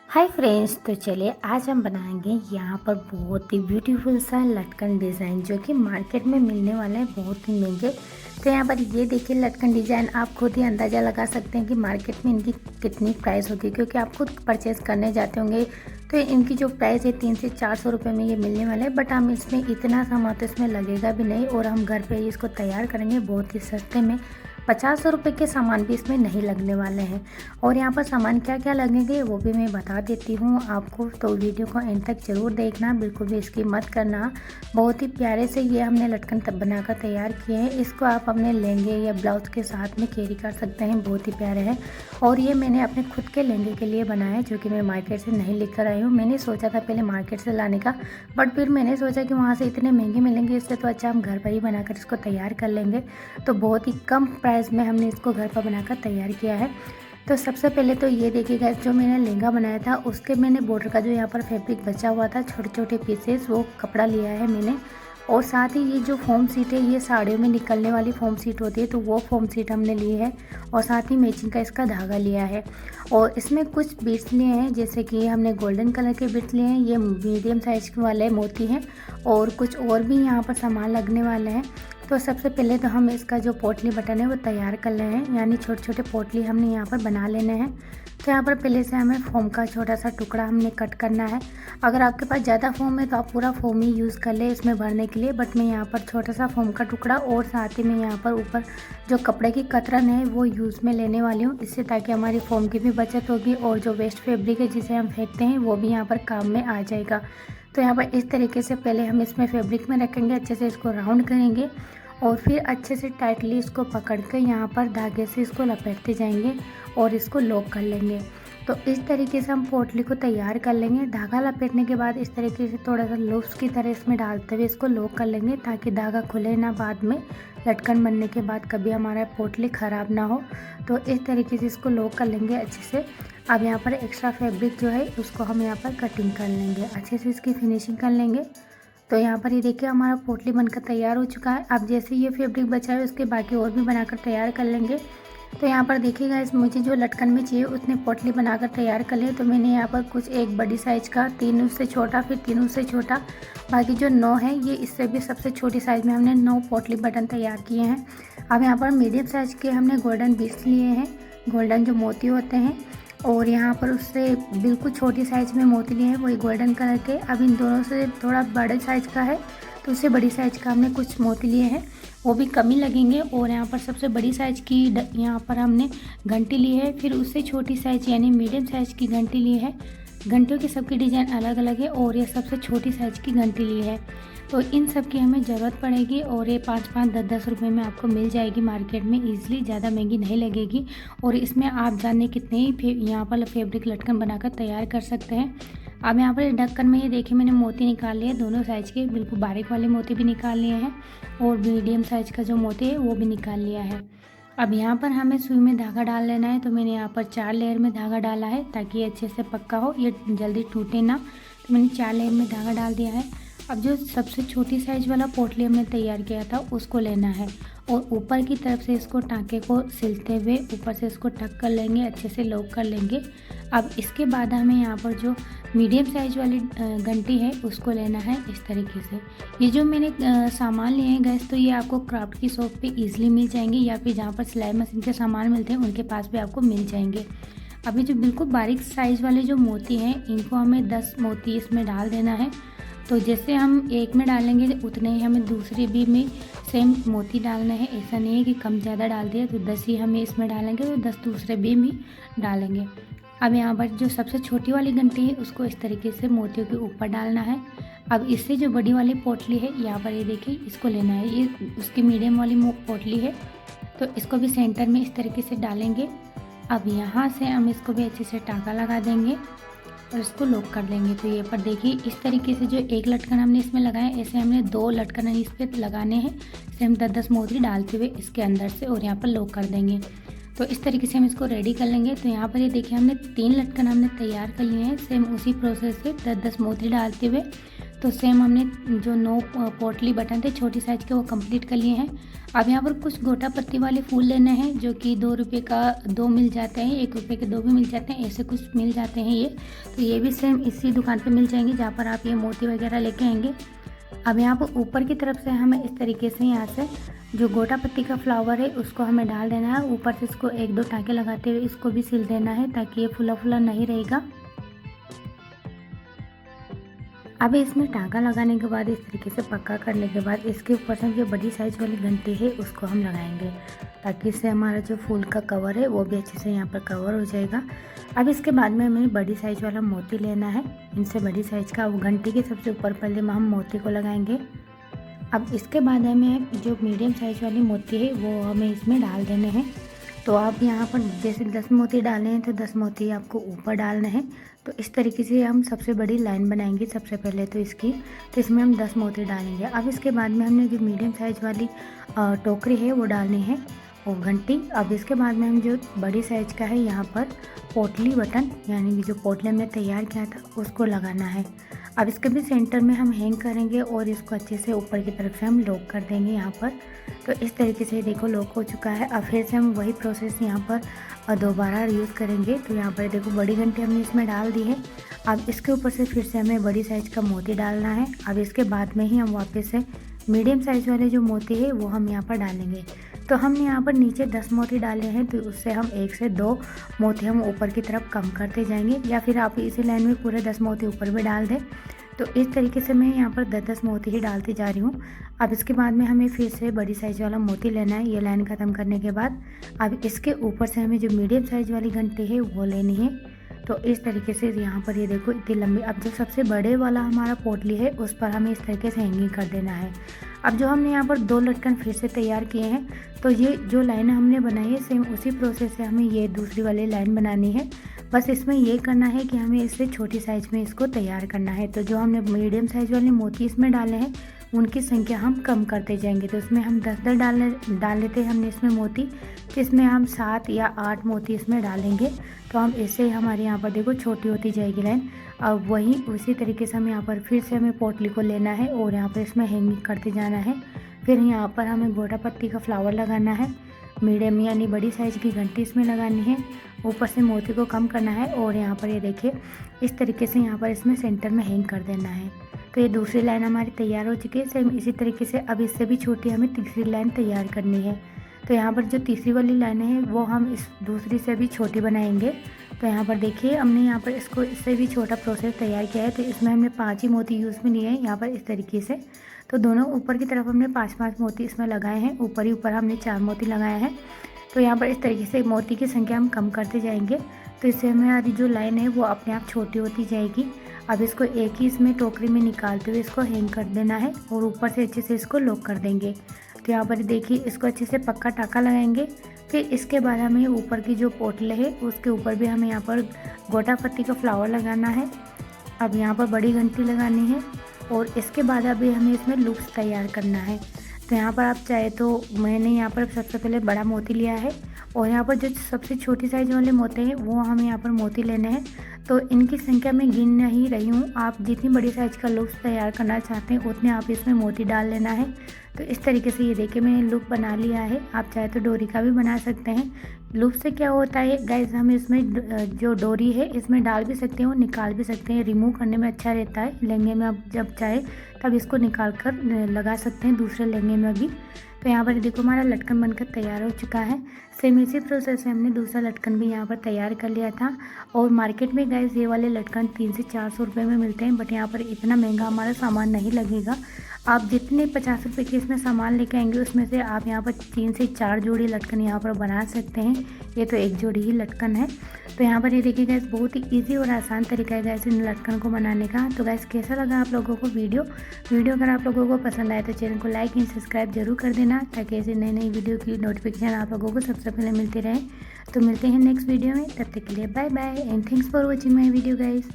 Hi friends, तो चलिए आज हम बनाएंगे यहाँ पर बहुत ही ब्यूटीफुल सा लटकन डिज़ाइन जो कि मार्केट में मिलने वाला है बहुत ही महंगे। तो यहाँ पर ये देखिए लटकन डिज़ाइन, आप खुद ही अंदाज़ा लगा सकते हैं कि मार्केट में इनकी कितनी प्राइस होगी, क्योंकि आप खुद परचेज़ करने जाते होंगे तो इनकी जो प्राइस है 300 से 400 रुपये में ये मिलने वाला है। बट हम इसमें इतना सामान तो इसमें लगेगा भी नहीं और हम घर पर ही इसको तैयार करेंगे बहुत ही सस्ते में। 50 रुपये के सामान भी इसमें नहीं लगने वाले हैं। और यहाँ पर सामान क्या क्या लगेंगे वो भी मैं बता देती हूँ आपको, तो वीडियो को एंड तक ज़रूर देखना, बिल्कुल भी इसकी मत करना। बहुत ही प्यारे से ये हमने लटकन तब बनाकर तैयार किए हैं। इसको आप अपने लहंगे या ब्लाउज के साथ में कैरी कर सकते हैं, बहुत ही प्यारे हैं। और ये मैंने अपने खुद के लहंगे के लिए बनाया है जो कि मैं मार्केट से नहीं लेकर आई हूँ। मैंने सोचा था पहले मार्केट से लाने का, बट फिर मैंने सोचा कि वहाँ से इतने महंगे मिलेंगे, इससे तो अच्छा हम घर पर ही बनाकर इसको तैयार कर लेंगे। तो बहुत ही कम प्राइस में हमने इसको घर पर बनाकर तैयार किया है। तो सबसे पहले तो ये देखिएगा, जो मैंने लहंगा बनाया था उसके मैंने बॉर्डर का जो यहाँ पर फैब्रिक बचा हुआ था छोटे छोटे पीसेस, वो कपड़ा लिया है मैंने। और साथ ही ये जो फोम सीट है, ये साड़ियों में निकलने वाली फोम सीट होती है, तो वो फोम सीट हमने ली है। और साथ ही मैचिंग का इसका धागा लिया है। और इसमें कुछ बीट्स लिए हैं, जैसे कि हमने गोल्डन कलर के बीट्स लिए हैं, ये मीडियम साइज वाले मोती हैं। और कुछ और भी यहाँ पर सामान लगने वाले हैं। तो सबसे पहले तो हम इसका जो पोटली बटन है वो तैयार कर रहे हैं, यानी छोटे छोटे पोटली हमने यहाँ पर बना लेने हैं। तो यहाँ पर पहले से हमें फोम का छोटा सा टुकड़ा हमने कट करना है। अगर आपके पास ज़्यादा फोम है तो आप पूरा फोम ही यूज़ कर ले इसमें भरने के लिए, बट मैं यहाँ पर छोटा सा फोम का टुकड़ा और साथ ही मैं यहाँ पर ऊपर जो कपड़े की कतरन है वो यूज़ में लेने वाली हूँ, इससे ताकि हमारी फोम की भी बचत होगी और जो वेस्ट फैब्रिक है जिसे हम फेंकते हैं वो भी यहाँ पर काम में आ जाएगा। तो यहाँ पर इस तरीके से पहले हम इसमें फैब्रिक में रखेंगे, अच्छे से इसको राउंड करेंगे और फिर अच्छे से टाइटली इसको पकड़ कर यहाँ पर धागे से इसको लपेटते जाएंगे और इसको लॉक कर लेंगे। तो इस तरीके से हम पोटली को तैयार कर लेंगे। धागा लपेटने के बाद इस तरीके से थोड़ा सा लूप्स की तरह इसमें डालते हुए इसको लॉक कर लेंगे, ताकि धागा खुले ना बाद में, लटकन बनने के बाद कभी हमारा पोटली ख़राब ना हो। तो इस तरीके से इसको लॉक कर लेंगे अच्छे से। अब यहाँ पर एक्स्ट्रा फैब्रिक जो है उसको हम यहाँ पर कटिंग कर लेंगे, अच्छे से इसकी फिनिशिंग कर लेंगे। तो यहाँ पर ये देखिए हमारा पोटली बनकर तैयार हो चुका है। अब जैसे ये फैब्रिक बचा है उसके बाकी और भी बनाकर तैयार कर लेंगे। तो यहाँ पर देखिएगा, इस मुझे जो लटकन में चाहिए उतने पोटली बनाकर तैयार कर लिए। तो मैंने यहाँ पर कुछ एक बड़ी साइज़ का, 3 उससे छोटा, फिर 3 उससे छोटा, बाकी जो 9 है ये इससे भी सबसे छोटी साइज़ में हमने 9 पोटली बटन तैयार किए हैं। अब यहाँ पर मीडियम साइज़ के हमने गोल्डन बीड्स लिए हैं, गोल्डन जो मोती होते हैं। और यहाँ पर उससे बिल्कुल छोटी साइज़ में मोती लिए हैं, वही गोल्डन कलर के। अब इन दोनों से थोड़ा बड़े साइज़ का है तो उससे बड़ी साइज़ का हमने कुछ मोती लिए हैं, वो भी कम ही लगेंगे। और यहाँ पर सबसे बड़ी साइज़ की यहाँ पर हमने घंटी ली है, फिर उससे छोटी साइज़ यानी मीडियम साइज़ की घंटी ली है। घंटियों की सबकी डिज़ाइन अलग अलग है और ये सबसे छोटी साइज़ की घंटी ली है। तो इन सब की हमें ज़रूरत पड़ेगी और ये 5-5, 10-10 रुपये में आपको मिल जाएगी मार्केट में ईज़िली, ज़्यादा महंगी नहीं लगेगी। और इसमें आप जाने कितने ही यहाँ पर फैब्रिक लटकन बनाकर तैयार कर सकते हैं। अब यहाँ पर ढक्कन में ये देखिए मैंने मोती निकाल लिए, दोनों साइज़ के, बिल्कुल बारीक वाले मोती भी निकाल लिए हैं और मीडियम साइज़ का जो मोती है वो भी निकाल लिया है। अब यहाँ पर हमें सुई में धागा डाल लेना है। तो मैंने यहाँ पर 4 लेयर में धागा डाला है ताकि ये अच्छे से पक्का हो, ये जल्दी टूटे ना। तो मैंने 4 लेयर में धागा डाल दिया है। अब जो सबसे छोटी साइज़ वाला पोटली हमने तैयार किया था उसको लेना है और ऊपर की तरफ से इसको टाँके को सिलते हुए ऊपर से इसको टक कर लेंगे, अच्छे से लॉक कर लेंगे। अब इसके बाद हमें यहाँ पर जो मीडियम साइज़ वाली घंटी है उसको लेना है इस तरीके से। ये जो मैंने सामान लिए हैं गैस, तो ये आपको क्राफ्ट की शॉप पे इजीली मिल जाएंगे, या फिर जहाँ पर सिलाई मशीन के सामान मिलते हैं उनके पास भी आपको मिल जाएंगे। अभी जो बिल्कुल बारीक साइज़ वाले जो मोती हैं, इनको हमें 10 मोती इसमें डाल देना है। तो जैसे हम एक में डालेंगे उतने ही हमें दूसरे भी में सेम मोती डालना है। ऐसा नहीं है कि कम ज़्यादा डाल दिया तो 10 ही हमें इसमें डालेंगे तो 10 दूसरे भी में डालेंगे। अब यहाँ पर जो सबसे छोटी वाली घंटी है उसको इस तरीके से मोतियों के ऊपर डालना है। अब इससे जो बड़ी वाली पोटली है यहाँ पर ये देखिए इसको लेना है, ये उसकी मीडियम वाली पोटली है, तो इसको भी सेंटर में इस तरीके से डालेंगे। अब यहाँ से हम इसको भी अच्छे से टाँका लगा देंगे और इसको लॉक कर देंगे। तो ये पर देखिए इस तरीके से जो एक लटकन हमने इसमें लगाया, ऐसे हमने 2 लटकन इस पर लगाने हैं। इसे हम 10-10 मोती डालते हुए इसके अंदर से और यहाँ पर लॉक कर देंगे। तो इस तरीके से हम इसको रेडी कर लेंगे। तो यहाँ पर ये देखिए हमने 3 लटकन हमने तैयार कर लिए हैं, सेम उसी प्रोसेस से 10-10 मोती डालते हुए। तो सेम हमने जो 9 पोटली बटन थे छोटी साइज़ के वो कंप्लीट कर लिए हैं। अब यहाँ पर कुछ गोटा पत्ती वाले फूल लेने हैं जो कि 2 रुपये का 2 मिल जाते हैं, 1 रुपये के 2 भी मिल जाते हैं, ऐसे कुछ मिल जाते हैं ये। तो ये भी सेम इसी दुकान पे मिल जाएंगे जहाँ पर आप ये मोती वगैरह लेके आएंगे। अब यहाँ पर ऊपर की तरफ से हमें इस तरीके से यहाँ से जो गोटा पत्ती का फ्लावर है उसको हमें डाल देना है। ऊपर से इसको 1-2 टाँके लगाते हुए इसको भी सिल देना है ताकि ये फुला फुला नहीं रहेगा। अब इसमें टाँका लगाने के बाद इस तरीके से पक्का करने के बाद इसके ऊपर से जो बड़ी साइज़ वाली घंटी है उसको हम लगाएंगे ताकि इससे हमारा जो फूल का कवर है वो भी अच्छे से यहाँ पर कवर हो जाएगा। अब इसके बाद में हमें बड़ी साइज़ वाला मोती लेना है। इनसे बड़ी साइज़ का घंटी के सबसे ऊपर पहले हम मोती को लगाएंगे। अब इसके बाद हमें जो मीडियम साइज़ वाली मोती है वो हमें इसमें डाल देने हैं। तो आप यहाँ पर जैसे 10 मोती डाले हैं तो 10 मोती आपको ऊपर डालने हैं। तो इस तरीके से हम सबसे बड़ी लाइन बनाएंगे सबसे पहले तो इसकी, तो इसमें हम 10 मोती डालेंगे। अब इसके बाद में हमने जो मीडियम साइज़ वाली टोकरी है वो डालनी है वो घंटी। अब इसके बाद में हम जो बड़ी साइज़ का है यहाँ पर पोटली बटन यानी कि जो पोटली हमने तैयार किया था उसको लगाना है। अब इसके भी सेंटर में हम हैंग करेंगे और इसको अच्छे से ऊपर की तरफ से हम लॉक कर देंगे यहाँ पर। तो इस तरीके से देखो लॉक हो चुका है। अब फिर से हम वही प्रोसेस यहाँ पर दोबारा यूज़ करेंगे। तो यहाँ पर देखो बड़ी घंटी हमने इसमें डाल दी है। अब इसके ऊपर से फिर से हमें बड़ी साइज़ का मोती डालना है। अब इसके बाद में ही हम वापस से मीडियम साइज़ वाले जो मोती है वो हम यहाँ पर डालेंगे। तो हमने यहाँ पर नीचे 10 मोती डाले हैं तो उससे हम 1 से 2 मोती हम ऊपर की तरफ कम करते जाएंगे, या फिर आप इसी लाइन में पूरे 10 मोती ऊपर भी डाल दें। तो इस तरीके से मैं यहाँ पर 10-10 मोती ही डालती जा रही हूँ। अब इसके बाद में हमें फिर से बड़ी साइज़ वाला मोती लेना है ये लाइन ख़त्म करने के बाद। अब इसके ऊपर से हमें जो मीडियम साइज़ वाली घंटी है वो लेनी है। तो इस तरीके से यहाँ पर ये देखो इतनी लंबी। अब जो सबसे बड़े वाला हमारा पोटली है उस पर हमें इस तरीके से हैंगिंग कर देना है। अब जो हमने यहाँ पर 2 लटकन फिर से तैयार किए हैं तो ये जो लाइन हमने बनाई है सेम उसी प्रोसेस से हमें ये दूसरी वाली लाइन बनानी है। बस इसमें ये करना है कि हमें इससे छोटी साइज़ में इसको तैयार करना है। तो जो हमने मीडियम साइज़ वाले मोती इसमें डाले हैं उनकी संख्या हम कम करते जाएंगे। तो इसमें हम 10-10 डाल लेते हैं हमने इसमें मोती, तो इसमें हम 7 या 8 मोती इसमें डालेंगे। तो हम इससे हमारे यहाँ पर देखो छोटी होती जाएगी लाइन। अब वही उसी तरीके से हम यहाँ पर फिर से हमें पोटली को लेना है और यहाँ पर इसमें हैंगिंग करते जाना है। फिर यहाँ पर हमें गोटा पत्ती का फ्लावर लगाना है, मीडियम यानी बड़ी साइज़ की घंटी इसमें लगानी है, ऊपर से मोती को कम करना है और यहाँ पर ये देखिए इस तरीके से यहाँ पर इसमें सेंटर में हैंग कर देना है। तो ये दूसरी लाइन हमारी तैयार हो चुकी है। सेम इसी तरीके से अब इससे भी छोटी हमें तीसरी लाइन तैयार करनी है। तो यहाँ पर जो तीसरी वाली लाइन है वो हम इस दूसरी से भी छोटी बनाएंगे। तो यहाँ पर देखिए हमने यहाँ पर इसको इससे भी छोटा प्रोसेस तैयार किया है। तो इसमें हमने 5 ही मोती यूज़ में लिए हैं यहाँ पर इस तरीके से। तो दोनों ऊपर की तरफ हमने 5-5 मोती इसमें लगाए हैं, ऊपर ही ऊपर हमने 4 मोती लगाए हैं। तो यहाँ पर इस तरीके से मोती की संख्या हम कम करते जाएंगे। तो इससे हमारी जो लाइन है वो अपने आप छोटी होती जाएगी। अब इसको एक ही इसमें टोकरी में निकालते हुए इसको हैंग कर देना है और ऊपर से अच्छे से इसको लॉक कर देंगे। तो यहाँ पर देखिए इसको अच्छे से पक्का टाँका लगाएंगे। फिर इसके बाद हमें ऊपर की जो पोटले है उसके ऊपर भी हमें यहाँ पर गोटा पत्ती का फ्लावर लगाना है। अब यहाँ पर बड़ी घंटी लगानी है और इसके बाद अभी हमें इसमें लूप्स तैयार करना है। तो यहाँ पर आप चाहे तो मैंने यहाँ पर सबसे पहले बड़ा मोती लिया है और यहाँ पर जो सबसे छोटी साइज़ वाले मोती हैं वो हमें यहाँ पर मोती लेने हैं। तो इनकी संख्या मैं गिन नहीं रही हूँ, आप जितनी बड़ी साइज़ का लूप्स तैयार करना चाहते हैं उतने आप इसमें मोती डाल लेना है। तो इस तरीके से ये देखिए मैंने लूप बना लिया है। आप चाहे तो डोरी का भी बना सकते हैं। लूप से क्या होता है गाइस, हम इसमें जो डोरी है इसमें डाल भी सकते हैं और निकाल भी सकते हैं, रिमूव करने में अच्छा रहता है। लहंगे में आप जब चाहे तब इसको निकाल कर लगा सकते हैं दूसरे लहंगे में भी। तो यहाँ पर देखो हमारा लटकन बनकर तैयार हो चुका है। सेम इसी प्रोसेस से हमने दूसरा लटकन भी यहाँ पर तैयार कर लिया था। और मार्केट में गाइस ये वाले लटकन 300 से 400 रुपये में मिलते हैं, बट यहाँ पर इतना महंगा हमारा सामान नहीं लगेगा। आप जितने 50 रुपये के इसमें सामान लेके आएंगे उसमें से आप यहाँ पर 3 से 4 जोड़ी लटकन यहाँ पर बना सकते हैं। ये तो एक जोड़ी ही लटकन है। तो यहाँ पर ये देखिए गैस बहुत ही इजी और आसान तरीका है गैस इन लटकन को बनाने का। तो गैस कैसा लगा आप लोगों को वीडियो अगर आप लोगों को पसंद आए तो चैनल को लाइक एंड सब्सक्राइब जरूर कर देना, ताकि ऐसे नई नई वीडियो की नोटिफिकेशन आप लोगों को सबसे पहले मिलती रहे। तो मिलते हैं नेक्स्ट वीडियो में, तब तक के लिए bye bye and thanks for watching my video guys.